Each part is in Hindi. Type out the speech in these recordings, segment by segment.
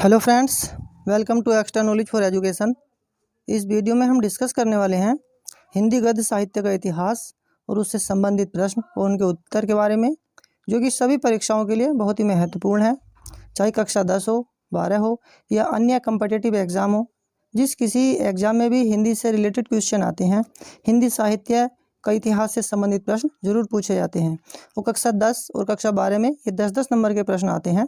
Hello friends, welcome to extra knowledge for education. इस वीडियो में हम डिस्कस करने वाले हैं हिंदी गद्य साहित्य का इतिहास और उससे संबंधित प्रश्न और उनके उत्तर के बारे में, जो कि सभी परीक्षाओं के लिए बहुत ही महत्वपूर्ण है। चाहे कक्षा 10 हो, 12 हो या अन्य कम्पिटिटिव एग्ज़ाम हो, जिस किसी एग्ज़ाम में भी हिंदी से रिलेटेड क्वेश्चन आते हैं, हिंदी साहित्य का इतिहास से संबंधित प्रश्न जरूर पूछे जाते हैं। वो कक्षा 10 और कक्षा 12 में ये 10-10 नंबर के प्रश्न आते हैं।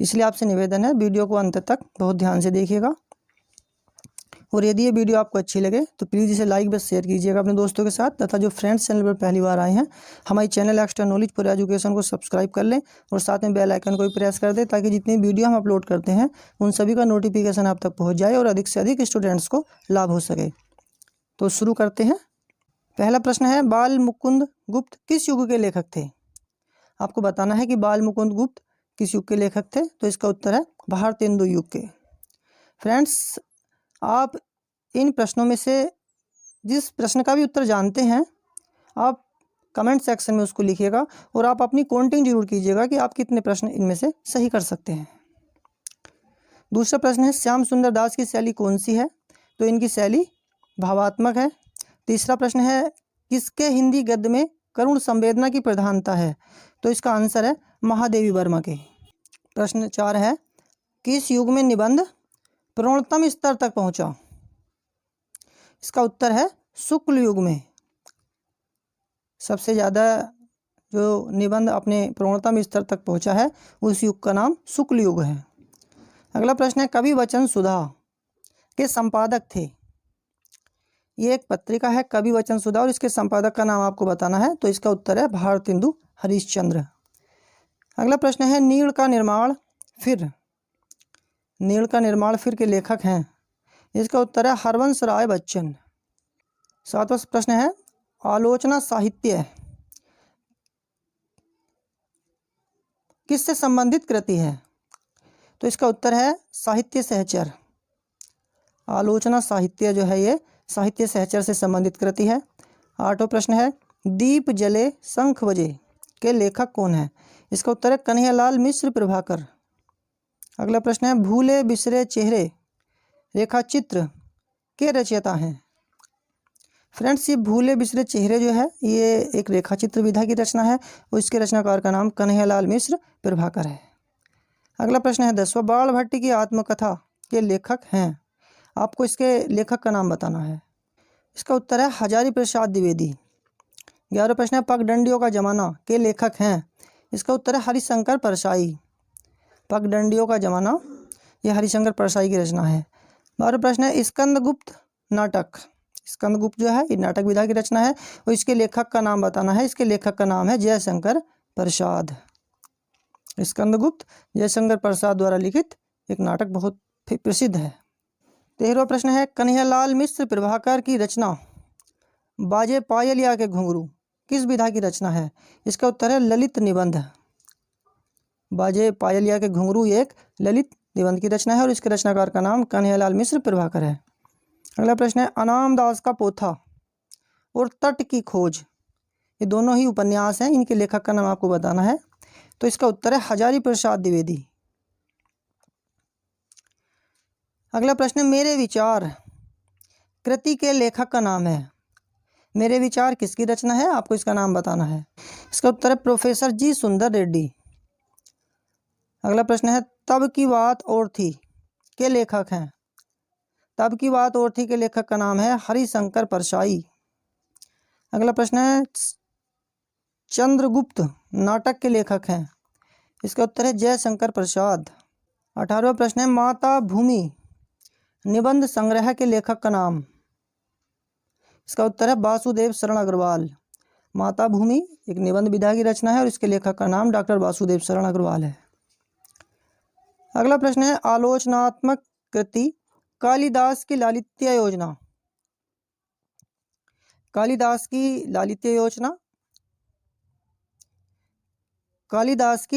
इसलिए आपसे निवेदन है, वीडियो को अंत तक बहुत ध्यान से देखिएगा। और यदि ये वीडियो आपको अच्छी लगे तो प्लीज़ इसे लाइक बस शेयर कीजिएगा अपने दोस्तों के साथ, तथा जो फ्रेंड्स चैनल पर पहली बार आए हैं हमारे channel extra knowledge for education को सब्सक्राइब कर लें और साथ में बेल आइकन को भी प्रेस कर दें, ताकि जितनी वीडियो हम अपलोड करते हैं उन सभी का नोटिफिकेशन आप तक पहुँच जाए और अधिक से अधिक स्टूडेंट्स को लाभ हो सके। तो शुरू करते हैं। पहला प्रश्न है, बाल मुकुंद गुप्त किस युग के लेखक थे? आपको बताना है कि बाल मुकुंद गुप्त किस युग के लेखक थे। तो इसका उत्तर है भारतेंदु युग के। फ्रेंड्स, आप इन प्रश्नों में से जिस प्रश्न का भी उत्तर जानते हैं आप कमेंट सेक्शन में उसको लिखिएगा और आप अपनी काउंटिंग जरूर कीजिएगा कि आप कितने प्रश्न इनमें से सही कर सकते हैं। दूसरा प्रश्न है, श्याम सुंदर दास की शैली कौन सी है? तो इनकी शैली भावात्मक है। तीसरा प्रश्न है, किसके हिंदी गद्य में करुण संवेदना की प्रधानता है? तो इसका आंसर है महादेवी वर्मा के। प्रश्न 4 है, किस युग में निबंध प्रौढ़तम स्तर तक पहुंचा? इसका उत्तर है शुक्ल युग में। सबसे ज़्यादा जो निबंध अपने प्रौढ़तम स्तर तक पहुंचा है उस युग का नाम शुक्ल युग है। अगला प्रश्न है, कवि वचन सुधा के संपादक थे? ये एक पत्रिका है कवि वचन सुधा और इसके संपादक का नाम आपको बताना है। तो इसका उत्तर है भारतेंदु हरिश्चंद्र। अगला प्रश्न है, नीड़ का निर्माण फिर के लेखक हैं? इसका उत्तर है हरवंश राय बच्चन। सातवां प्रश्न है, आलोचना साहित्य किससे संबंधित कृति है? तो इसका उत्तर है साहित्य सहचर। आलोचना साहित्य जो है ये साहित्य सहचर से संबंधित कृति है। आठवां प्रश्न है, दीप जले शंख बजे के लेखक कौन है? इसका उत्तर है कन्हैयालाल मिश्र प्रभाकर। अगला प्रश्न है, भूले बिसरे चेहरे रेखाचित्र के रचयिता हैं? फ्रेंड्स, ये भूले बिसरे चेहरे जो है ये एक रेखाचित्र विधा की रचना है और इसके रचनाकार का नाम कन्हैयालाल मिश्र प्रभाकर है। अगला प्रश्न है, 10वां, बाण भट्ट की आत्मकथा के लेखक हैं? आपको इसके लेखक का नाम बताना है। इसका उत्तर है हजारी प्रसाद द्विवेदी। 11वां प्रश्न है, पगडंडियों का जमाना के लेखक हैं? इसका उत्तर है हरिशंकर परसाई। पगडंडियों का जमाना यह हरिशंकर परसाई की रचना है। 12वां प्रश्न है, स्कंदगुप्त नाटक। स्कंदगुप्त जो है ये नाटक विधा की रचना है और इसके लेखक का नाम बताना है। इसके लेखक का नाम है जयशंकर प्रसाद। स्कंदगुप्त जयशंकर प्रसाद द्वारा लिखित एक नाटक बहुत प्रसिद्ध है। 13वां प्रश्न है, कन्हैयालाल मिश्र प्रभाकर की रचना बाजे पायलिया के घुंघरू किस विधा की रचना है? इसका उत्तर है ललित निबंध। बाजे पायलिया के घुंघरू एक ललित निबंध की रचना है और इसके रचनाकार का नाम कन्हैयालाल मिश्र प्रभाकर है। अगला प्रश्न है, अनाम दास का पोथा और तट की खोज ये दोनों ही उपन्यास हैं, इनके लेखक का नाम आपको बताना है। तो इसका उत्तर है हजारी प्रसाद द्विवेदी। अगला प्रश्न है, मेरे विचार कृति के लेखक का नाम है? मेरे विचार किसकी रचना है? आपको इसका नाम बताना है। इसका उत्तर है प्रोफेसर जी सुंदर रेड्डी। अगला प्रश्न है, तब की बात और थी के लेखक हैं? तब की बात और थी के लेखक का नाम है हरिशंकर परसाई। अगला प्रश्न है, चंद्रगुप्त नाटक के लेखक हैं? इसका उत्तर है जयशंकर प्रसाद। 18वां प्रश्न है, माता भूमि निबंध संग्रह के लेखक का नाम? इसका उत्तर है वासुदेव शरण अग्रवाल। माता भूमि एक निबंध विधा की रचना है और इसके लेखक का नाम डॉक्टर वासुदेव शरण अग्रवाल है। अगला प्रश्न है, आलोचनात्मक कृति कालिदास की लालित्य योजना। कालिदास की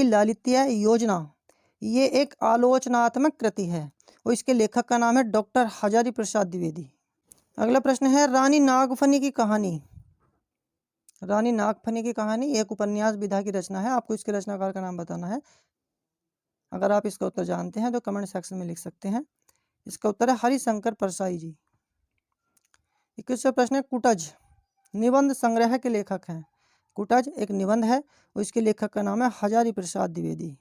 लालित्य योजना ये एक आलोचनात्मक कृति है और इसके लेखक का नाम है डॉक्टर हजारी प्रसाद द्विवेदी। अगला प्रश्न है, रानी नागफनी की कहानी एक उपन्यास विधा की रचना है। आपको इसके रचनाकार का नाम बताना है। अगर आप इसका उत्तर जानते हैं तो कमेंट सेक्शन में लिख सकते हैं। इसका उत्तर है हरिशंकर परसाई जी। 21वां प्रश्न है, कुटज निबंध संग्रह के लेखक हैं। कुटज एक निबंध है और इसके लेखक का नाम है हजारी प्रसाद द्विवेदी।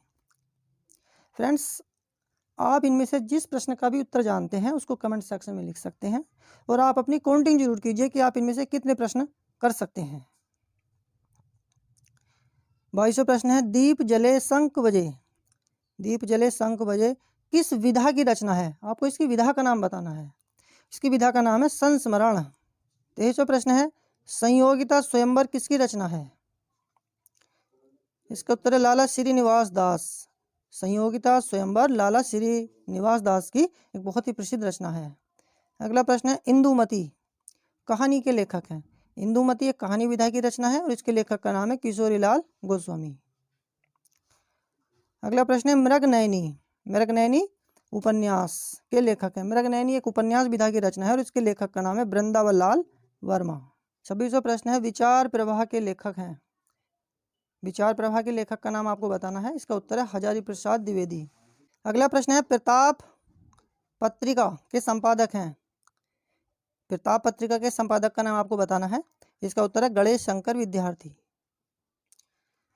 फ्रेंड्स, आप इनमें से जिस प्रश्न का भी उत्तर जानते हैं उसको कमेंट सेक्शन में लिख सकते हैं और आप अपनी काउंटिंग जरूर कीजिए कि आप इनमें से कितने प्रश्न कर सकते हैं। 22वां प्रश्न है, दीप जले शंख बजे। दीप जले शंख बजे किस विधा की रचना है? आपको इसकी विधा का नाम बताना है। इसकी विधा का नाम है संस्मरण। 23वां प्रश्न है, संयोगिता स्वयंवर किसकी रचना है? इसका उत्तर है लाला श्रीनिवास दास। संयोगिता स्वयंवर लाला श्रीनिवास दास की एक बहुत ही प्रसिद्ध रचना है। अगला प्रश्न है, इंदुमती कहानी के लेखक हैं। इंदुमती एक कहानी विधा की रचना है और इसके लेखक का नाम है किशोरीलाल गोस्वामी। अगला प्रश्न है, मृगनयनी। मृगनयनी उपन्यास के लेखक हैं। मृगनयनी एक उपन्यास विधा की रचना है और इसके लेखक का नाम है वृंदावन लाल वर्मा। 26वां प्रश्न है, विचार प्रवाह के लेखक हैं। विचार प्रवाह के लेखक का नाम आपको बताना है। इसका उत्तर है हजारी प्रसाद द्विवेदी। अगला प्रश्न है, प्रताप पत्रिका के संपादक हैं। प्रताप पत्रिका के संपादक का नाम आपको बताना है। इसका उत्तर है गणेश शंकर विद्यार्थी।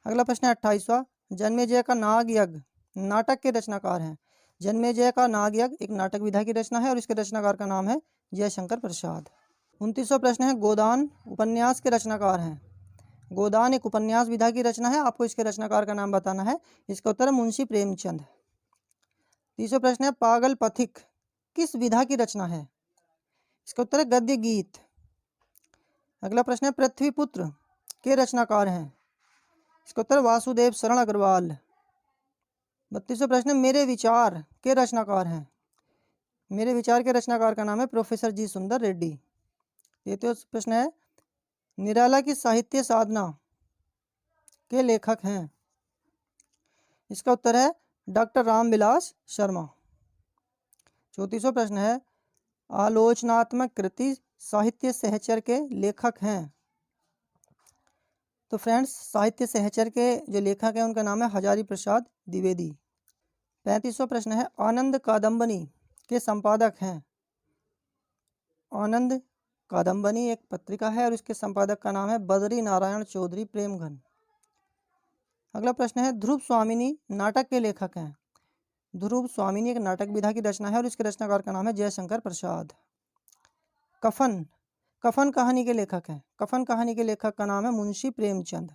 अगला प्रश्न है 28वां, जन्मेजय का नाग यज्ञ नाटक के रचनाकार हैं। जन्मेजय का नाग यज्ञ एक नाटक विधा की रचना है और इसके रचनाकार का नाम है जयशंकर प्रसाद। 29वां प्रश्न है, गोदान उपन्यास के रचनाकार हैं। गोदान एक उपन्यास विधा की रचना है। आपको इसके रचनाकार का नाम बताना है। इसका उत्तर है मुंशी प्रेमचंद। 30वां प्रश्न है, पागल पथिक किस विधा की रचना है? इसका उत्तर है गद्य गीत। अगला प्रश्न है, पृथ्वीपुत्र के रचनाकार हैं। इसका उत्तर वासुदेव शरण अग्रवाल। 32वां प्रश्न है, मेरे विचार के रचनाकार हैं। मेरे विचार के रचनाकार का नाम है प्रोफेसर जी सुंदर रेड्डी। 33वां प्रश्न है, निराला की साहित्य साधना के लेखक हैं। इसका उत्तर है डॉक्टर रामविलास शर्मा। 34वां प्रश्न है, आलोचनात्मक कृति साहित्य सहचर के लेखक हैं। तो फ्रेंड्स, साहित्य सहचर के जो लेखक हैं उनका नाम है हजारी प्रसाद द्विवेदी। 35वां प्रश्न है, आनंद कादम्बनी के संपादक हैं। आनंद कादम्बनी एक पत्रिका है और इसके संपादक का नाम है बद्री नारायण चौधरी प्रेमघन। अगला प्रश्न है, ध्रुव स्वामिनी नाटक के लेखक हैं। ध्रुव स्वामिनी एक नाटक विधा की रचना है और इसके रचनाकार का नाम है जयशंकर प्रसाद। कफन कफन कहानी के लेखक हैं। कफन कहानी के लेखक का नाम है मुंशी प्रेमचंद।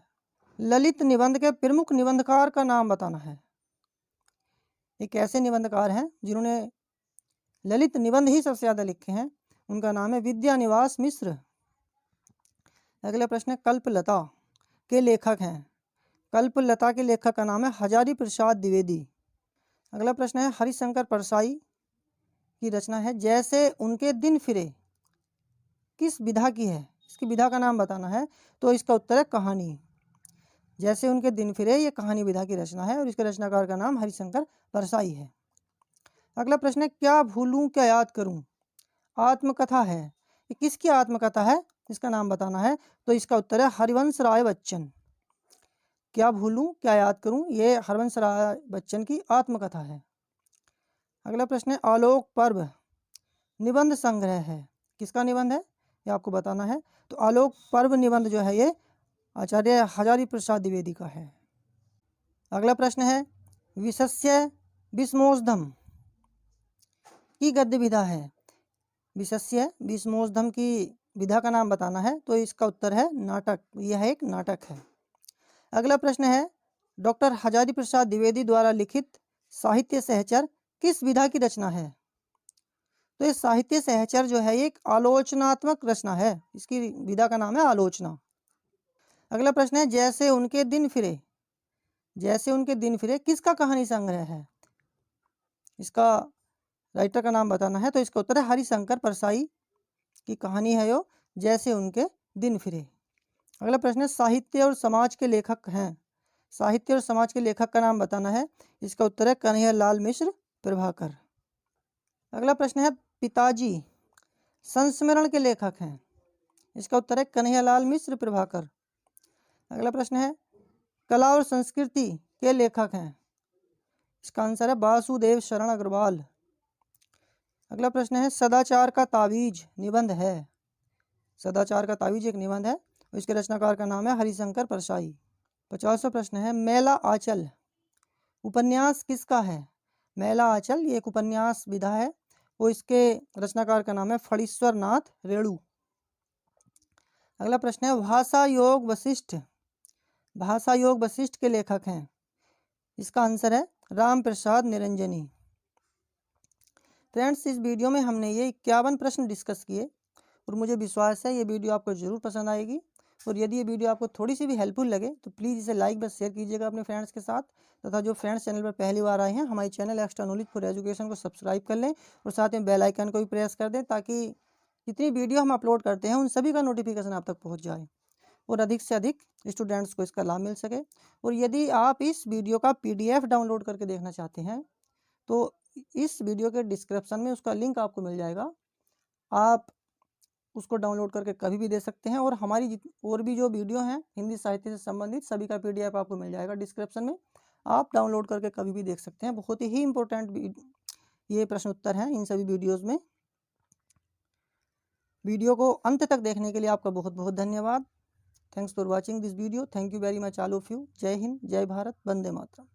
ललित निबंध के प्रमुख निबंधकार का नाम बताना है। एक ऐसे निबंधकार हैं जिन्होंने ललित निबंध ही सबसे ज़्यादा लिखे हैं। उनका नाम है विद्यानिवास मिश्र। अगला प्रश्न है, कल्पलता के लेखक हैं। कल्पलता के लेखक का नाम है हजारी प्रसाद द्विवेदी। अगला प्रश्न है, हरिशंकर परसाई की रचना है जैसे उनके दिन फिरे किस विधा की है? इसकी विधा का नाम बताना है। तो इसका उत्तर है कहानी। जैसे उनके दिन फिरे ये कहानी विधा की रचना है और इसके रचनाकार का नाम हरिशंकर परसाई है। अगला प्रश्न है, क्या भूलूं क्या याद करूं आत्मकथा है। ये किसकी आत्मकथा है? इसका नाम बताना है। तो इसका उत्तर है हरिवंश राय बच्चन। क्या भूलूं क्या याद करूं ये हरिवंश राय बच्चन की आत्मकथा है। अगला प्रश्न है, आलोक पर्व निबंध संग्रह है। किसका निबंध है ये आपको बताना है। तो आलोक पर्व निबंध जो है ये आचार्य हजारी प्रसाद द्विवेदी का है। अगला प्रश्न है, विशस्य विस्मोषधम की गद्य विधा है। विशस्य विस्मोषधम की विधा का नाम बताना है। तो इसका उत्तर है नाटक। यह एक नाटक है। अगला प्रश्न है, डॉक्टर हजारी प्रसाद द्विवेदी द्वारा लिखित साहित्य सहचर किस विधा की रचना है? तो ये साहित्य सहचर जो है एक आलोचनात्मक रचना है। इसकी विधा का नाम है आलोचना। अगला प्रश्न है, जैसे उनके दिन फिरे। जैसे उनके दिन फिरे किसका कहानी संग्रह है? इसका राइटर का नाम बताना है। तो इसका उत्तर है हरिशंकर परसाई की कहानी है यो जैसे उनके दिन फिरे। अगला प्रश्न है, साहित्य और समाज के लेखक हैं। साहित्य और समाज के लेखक का नाम बताना है। इसका उत्तर है कन्हैयालाल मिश्र प्रभाकर। अगला प्रश्न है, पिताजी संस्मरण के लेखक हैं। इसका उत्तर है कन्हैयालाल मिश्र प्रभाकर। अगला प्रश्न है, कला और संस्कृति के लेखक हैं। इसका आंसर है वासुदेव शरण अग्रवाल। अगला प्रश्न है सदाचार का तावीज निबंध है। सदाचार का तावीज एक निबंध है, इसके रचनाकार का नाम है हरिशंकर परसाई। 50वां प्रश्न है मेला आंचल उपन्यास किसका है। मेला आंचल ये एक उपन्यास विधा है, वो इसके रचनाकार का नाम है फणीश्वर नाथ रेणु। अगला प्रश्न है भाषा योग वशिष्ठ। भाषा योग वशिष्ठ के लेखक हैं, इसका आंसर है राम प्रसाद निरंजनी। फ्रेंड्स, इस वीडियो में हमने ये 51 प्रश्न डिस्कस किए और मुझे विश्वास है ये वीडियो आपको जरूर पसंद आएगी। और यदि ये वीडियो आपको थोड़ी सी भी हेल्पफुल लगे तो प्लीज़ इसे लाइक बस शेयर कीजिएगा अपने फ्रेंड्स के साथ, तथा जो फ्रेंड्स चैनल पर पहली बार आए हैं हमारे channel extra knowledge for education को सब्सक्राइब कर लें और साथ में बेल आइकन को भी प्रेस कर दें, ताकि जितनी वीडियो हम अपलोड करते हैं उन सभी का नोटिफिकेशन आप तक पहुँच जाए और अधिक से अधिक स्टूडेंट्स को इसका लाभ मिल सके। और यदि आप इस वीडियो का PDF डाउनलोड करके देखना चाहते हैं तो इस वीडियो के डिस्क्रिप्शन में उसका लिंक आपको मिल जाएगा, आप उसको डाउनलोड करके कभी भी दे सकते हैं। और हमारी और भी जो वीडियो हैं हिंदी साहित्य से संबंधित सभी का PDF आपको मिल जाएगा डिस्क्रिप्शन में, आप डाउनलोड करके कभी भी देख सकते हैं। बहुत ही इंपॉर्टेंट ये प्रश्न उत्तर हैं इन सभी वीडियोज़ में। वीडियो को अंत तक देखने के लिए आपका बहुत बहुत धन्यवाद। Thanks for watching this video. Thank you very much all of you. जय हिंद, जय भारत, वंदे मातरम।